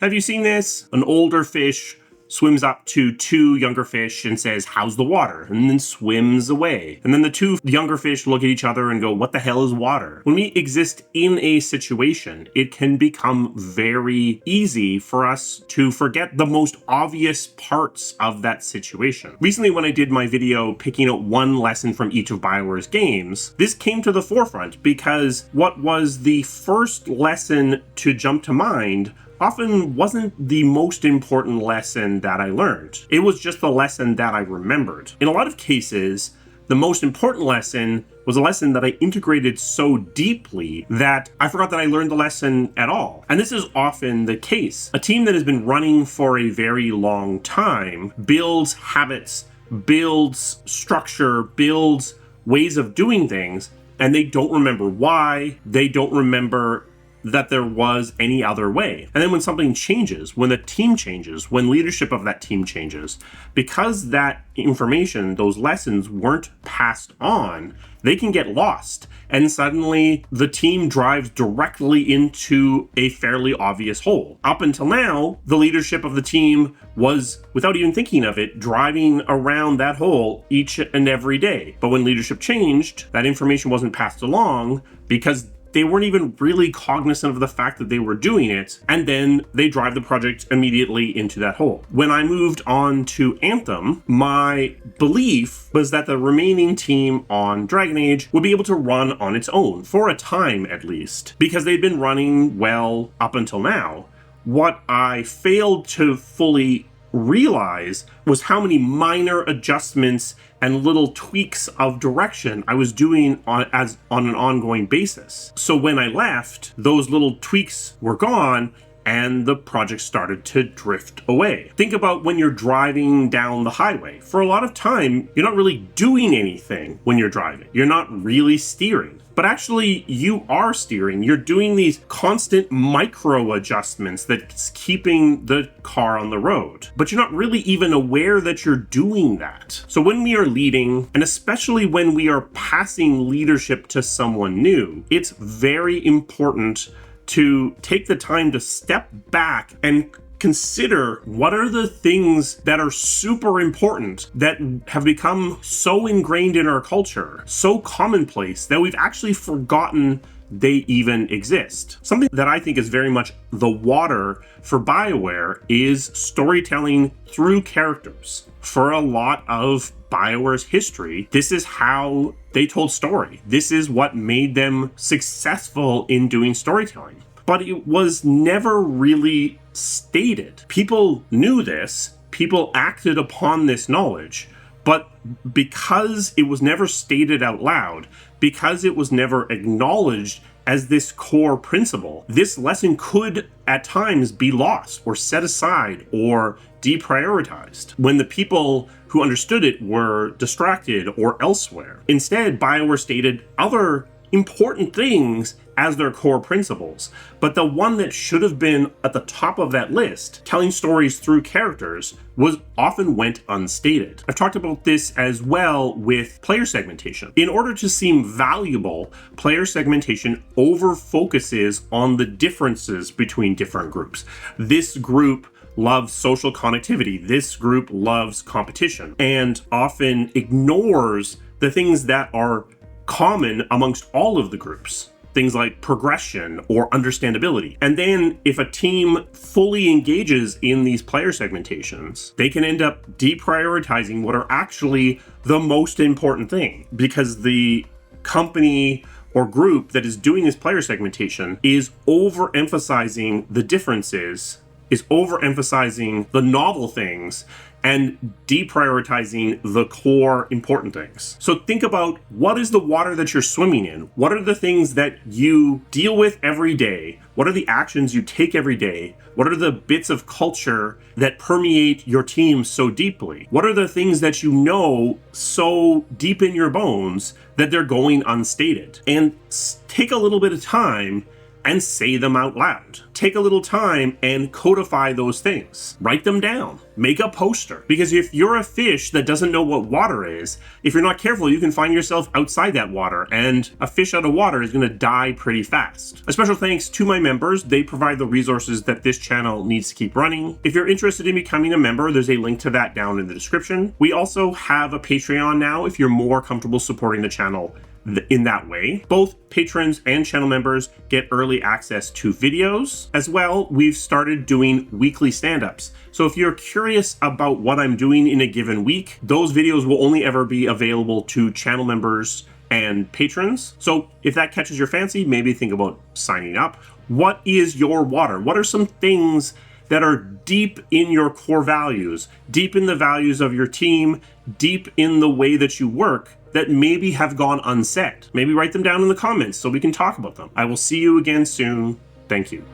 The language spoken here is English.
Have you seen this? An older fish swims up to two younger fish and says, "How's the water?" and then swims away. And then the two younger fish look at each other and go, "What the hell is water?" When we exist in a situation, it can become very easy for us to forget the most obvious parts of that situation. Recently, when I did my video picking out one lesson from each of BioWare's games, this came to the forefront because what was the first lesson to jump to mind often wasn't the most important lesson that I learned. It was just the lesson that I remembered. In a lot of cases, the most important lesson was a lesson that I integrated so deeply that I forgot that I learned the lesson at all. And this is often the case. A team that has been running for a very long time builds habits, builds structure, builds ways of doing things, and they don't remember why, they don't remember that there was any other way. And then when something changes, when the team changes, when leadership of that team changes, because that information, those lessons weren't passed on, they can get lost. And suddenly the team drives directly into a fairly obvious hole. Up until now, the leadership of the team was, without even thinking of it, driving around that hole each and every day. But when leadership changed, that information wasn't passed along because they weren't even really cognizant of the fact that they were doing it, and then they drive the project immediately into that hole. When I moved on to Anthem, my belief was that the remaining team on Dragon Age would be able to run on its own, for a time at least, because they'd been running well up until now. What I failed to fully realize was how many minor adjustments and little tweaks of direction I was doing on an ongoing basis. So when I left, those little tweaks were gone and the project started to drift away. Think about when you're driving down the highway. For a lot of time, you're not really doing anything when you're driving. You're not really steering. But actually, you are steering. You're doing these constant micro adjustments that's keeping the car on the road. But you're not really even aware that you're doing that. So when we are leading, and especially when we are passing leadership to someone new, it's very important to take the time to step back and consider what are the things that are super important that have become so ingrained in our culture, so commonplace that we've actually forgotten they even exist. Something that I think is very much the water for BioWare is storytelling through characters. For a lot of BioWare's history, this is how they told story. This is what made them successful in doing storytelling. But it was never really stated. People knew this, people acted upon this knowledge, but because it was never stated out loud, because it was never acknowledged as this core principle, this lesson could at times be lost or set aside or deprioritized when the people who understood it were distracted or elsewhere. Instead, BioWare stated other important things as their core principles, but the one that should have been at the top of that list, telling stories through characters, was often went unstated. I've talked about this as well with player segmentation. In order to seem valuable, player segmentation over focuses on the differences between different groups. This group loves social connectivity, this group loves competition, and often ignores the things that are common amongst all of the groups. Things like progression or understandability. And then if a team fully engages in these player segmentations, they can end up deprioritizing what are actually the most important thing, because the company or group that is doing this player segmentation is overemphasizing the differences, is overemphasizing the novel things, and deprioritizing the core important things. So think about, what is the water that you're swimming in? What are the things that you deal with every day? What are the actions you take every day? What are the bits of culture that permeate your team so deeply? What are the things that you know so deep in your bones that they're going unstated? And take a little bit of time and say them out loud. Take a little time and codify those things. Write them down. Make a poster. Because if you're a fish that doesn't know what water is, if you're not careful, you can find yourself outside that water, and a fish out of water is going to die pretty fast. A special thanks to my members. They provide the resources that this channel needs to keep running. If you're interested in becoming a member, there's a link to that down in the description. We also have a Patreon now if you're more comfortable supporting the channel in that way. Both patrons and channel members get early access to videos. As well, we've started doing weekly stand-ups. So if you're curious about what I'm doing in a given week, those videos will only ever be available to channel members and patrons. So if that catches your fancy, maybe think about signing up. What is your water? What are some things that are deep in your core values, deep in the values of your team, deep in the way that you work, that maybe have gone unsaid? Maybe write them down in the comments so we can talk about them. I will see you again soon. Thank you.